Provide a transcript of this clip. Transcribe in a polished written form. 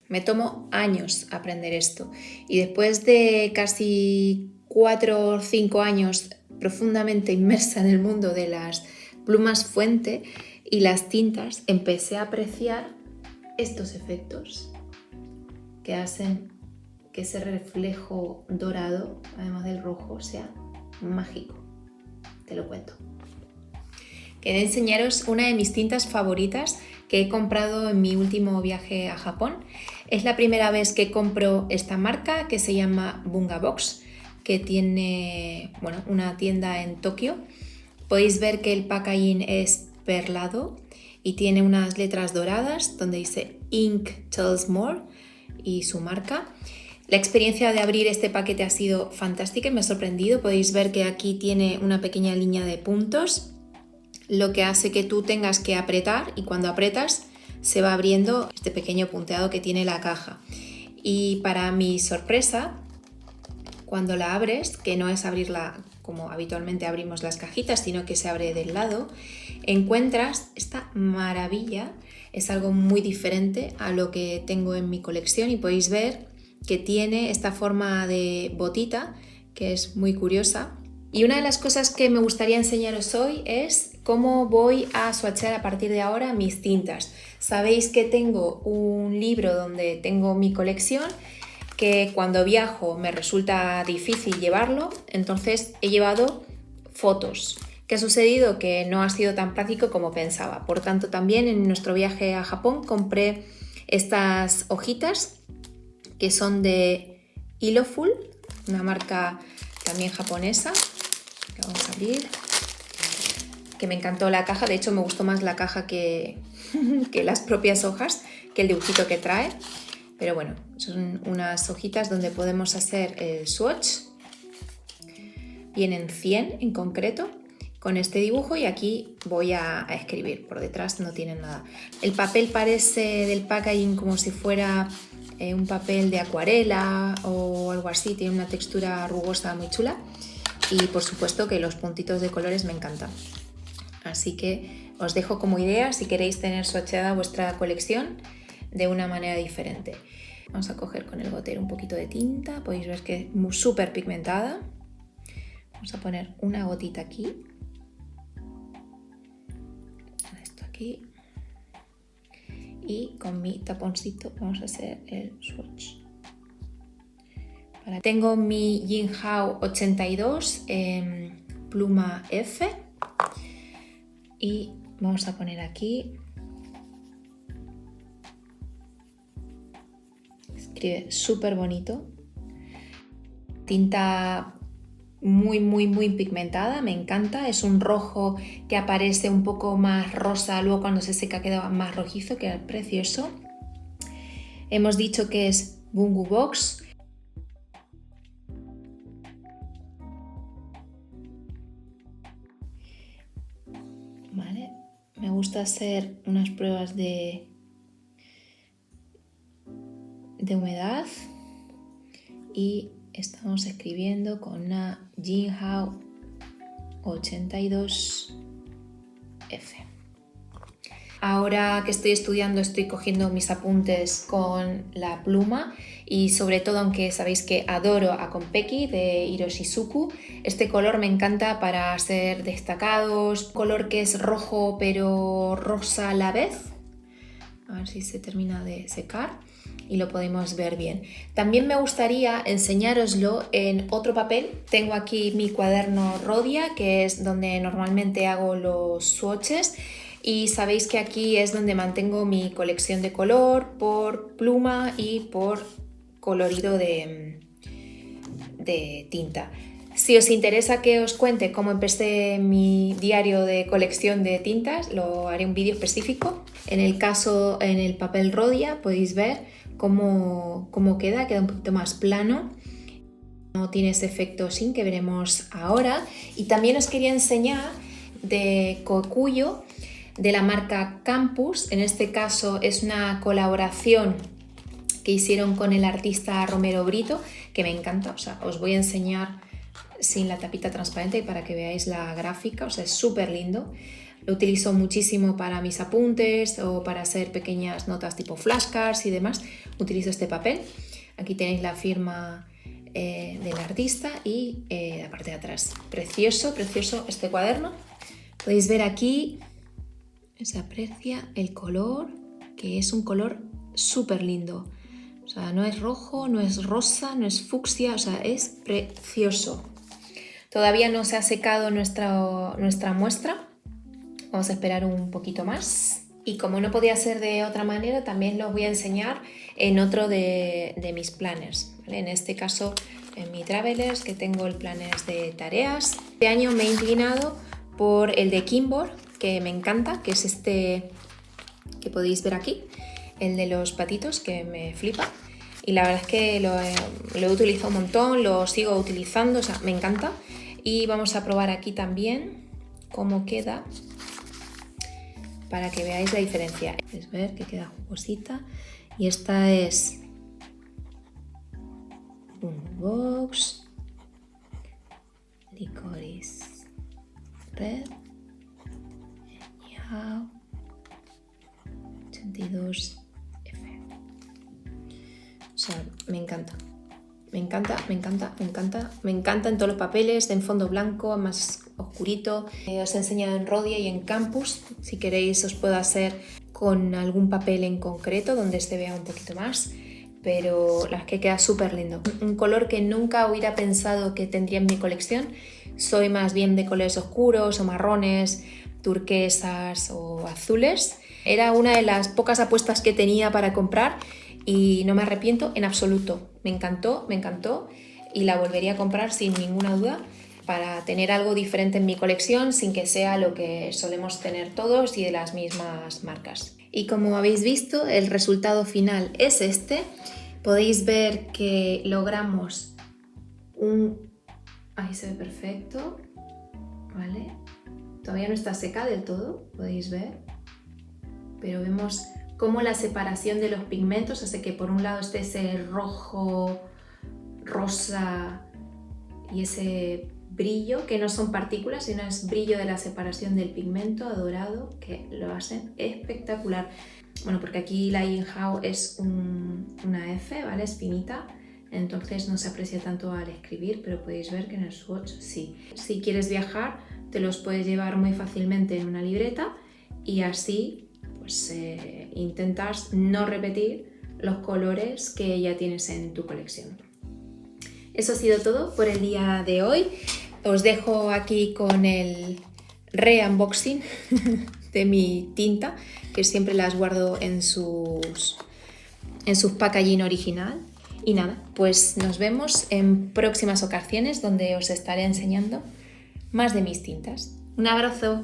Me tomo años aprender esto y después de casi 4 o 5 años profundamente inmersa en el mundo de las plumas fuente y las tintas, empecé a apreciar estos efectos que hacen que ese reflejo dorado, además del rojo, sea mágico. Te lo cuento. Quería enseñaros una de mis tintas favoritas que he comprado en mi último viaje a Japón. Es la primera vez que compro esta marca que se llama Bunga Box, que tiene una tienda en Tokio. Podéis ver que el packaging es perlado y tiene unas letras doradas donde dice Ink Tells More y su marca. La experiencia de abrir este paquete ha sido fantástica y me ha sorprendido. Podéis ver que aquí tiene una pequeña línea de puntos, lo que hace que tú tengas que apretar y cuando apretas se va abriendo este pequeño punteado que tiene la caja. Y para mi sorpresa, cuando la abres, que no es abrirla como habitualmente abrimos las cajitas, sino que se abre del lado, encuentras esta maravilla. Es algo muy diferente a lo que tengo en mi colección y podéis ver que tiene esta forma de botita que es muy curiosa. Y una de las cosas que me gustaría enseñaros hoy es cómo voy a swatchear a partir de ahora mis tintas. Sabéis que tengo un libro donde tengo mi colección, que cuando viajo me resulta difícil llevarlo, entonces he llevado fotos. ¿Qué ha sucedido? Que no ha sido tan práctico como pensaba. Por tanto, también en nuestro viaje a Japón compré estas hojitas que son de Illoful, una marca también japonesa. Que vamos a abrir. Que me encantó la caja, de hecho me gustó más la caja que las propias hojas, que el dibujito que trae. Pero bueno, son unas hojitas donde podemos hacer el swatch. Vienen 100 en concreto con este dibujo y aquí voy a escribir. Por detrás no tienen nada. El papel parece del packaging como si fuera un papel de acuarela o algo así. Tiene una textura rugosa muy chula y por supuesto que los puntitos de colores me encantan. Así que os dejo como idea si queréis tener swatcheada vuestra colección de una manera diferente. Vamos a coger con el gotero un poquito de tinta, podéis ver que es súper pigmentada. Vamos a poner una gotita aquí, esto aquí, y con mi taponcito vamos a hacer el swatch. Tengo mi Jinhao 82 en pluma F y vamos a poner aquí. Escribe súper bonito, tinta muy pigmentada, me encanta, es un rojo que aparece un poco más rosa, luego cuando se seca queda más rojizo, queda precioso. Hemos dicho que es Bunga Box. Vale, me gusta hacer unas pruebas de humedad y estamos escribiendo con una Jinhao 82F. Ahora que estoy estudiando estoy cogiendo mis apuntes con la pluma y sobre todo, aunque sabéis que adoro a Konpeki de Hiroshizuku, este color me encanta para hacer destacados, color que es rojo pero rosa a la vez. A ver si se termina de secar y lo podemos ver bien. También me gustaría enseñároslo en otro papel. Tengo aquí mi cuaderno Rhodia, que es donde normalmente hago los swatches, y sabéis que aquí es donde mantengo mi colección de color por pluma y por colorido de tinta. Si os interesa que os cuente cómo empecé mi diario de colección de tintas, lo haré un vídeo específico. En el caso, en el papel Rhodia podéis ver cómo queda un poquito más plano. No tiene ese efecto sin que veremos ahora. Y también os quería enseñar de Kokuyo, de la marca Campus. En este caso es una colaboración que hicieron con el artista Romero Brito, que me encanta. O sea, os voy a enseñar sin la tapita transparente para que veáis la gráfica, o sea, es súper lindo. Lo utilizo muchísimo para mis apuntes o para hacer pequeñas notas tipo flashcards y demás. Utilizo este papel. Aquí tenéis la firma del artista y la parte de atrás. Precioso, precioso este cuaderno. Podéis ver aquí, se aprecia el color, que es un color súper lindo. O sea, no es rojo, no es rosa, no es fucsia, o sea, es precioso. Todavía no se ha secado nuestra muestra. Vamos a esperar un poquito más. Y como no podía ser de otra manera, también los voy a enseñar en otro de mis planners, ¿vale? En este caso, en mi Travelers, que tengo el planner de tareas. Este año me he inclinado por el de Kimborg, que me encanta, que es este que podéis ver aquí, el de los patitos, que me flipa. Y la verdad es que lo he utilizado un montón, lo sigo utilizando, o sea, me encanta. Y vamos a probar aquí también cómo queda, para que veáis la diferencia. Podéis ver que queda jugosita. Y esta es un box licorice red Yao 82F. O sea, me encanta. Me encanta, me encanta, me encanta. Me encanta en todos los papeles, en fondo blanco, más oscurito. Os he enseñado en Rhodia y en Campus. Si queréis os puedo hacer con algún papel en concreto donde se vea un poquito más. Pero la que queda súper lindo. Un color que nunca hubiera pensado que tendría en mi colección. Soy más bien de colores oscuros o marrones, turquesas o azules. Era una de las pocas apuestas que tenía para comprar y no me arrepiento en absoluto. Me encantó y la volvería a comprar sin ninguna duda para tener algo diferente en mi colección sin que sea lo que solemos tener todos y de las mismas marcas. Y como habéis visto, el resultado final es este. Podéis ver que logramos ahí se ve perfecto, ¿vale? Todavía no está seca del todo, podéis ver, pero vemos cómo la separación de los pigmentos hace que por un lado esté ese rojo, rosa y ese brillo, que no son partículas, sino es brillo de la separación del pigmento dorado, que lo hacen espectacular. Bueno, porque aquí la Yinhao es una F, ¿vale? Es finita, entonces no se aprecia tanto al escribir, pero podéis ver que en el swatch sí. Si quieres viajar, te los puedes llevar muy fácilmente en una libreta y así pues intentas no repetir los colores que ya tienes en tu colección. Eso ha sido todo por el día de hoy. Os dejo aquí con el re-unboxing de mi tinta, que siempre las guardo en sus packaging original. Y nada, pues nos vemos en próximas ocasiones donde os estaré enseñando más de mis tintas. Un abrazo.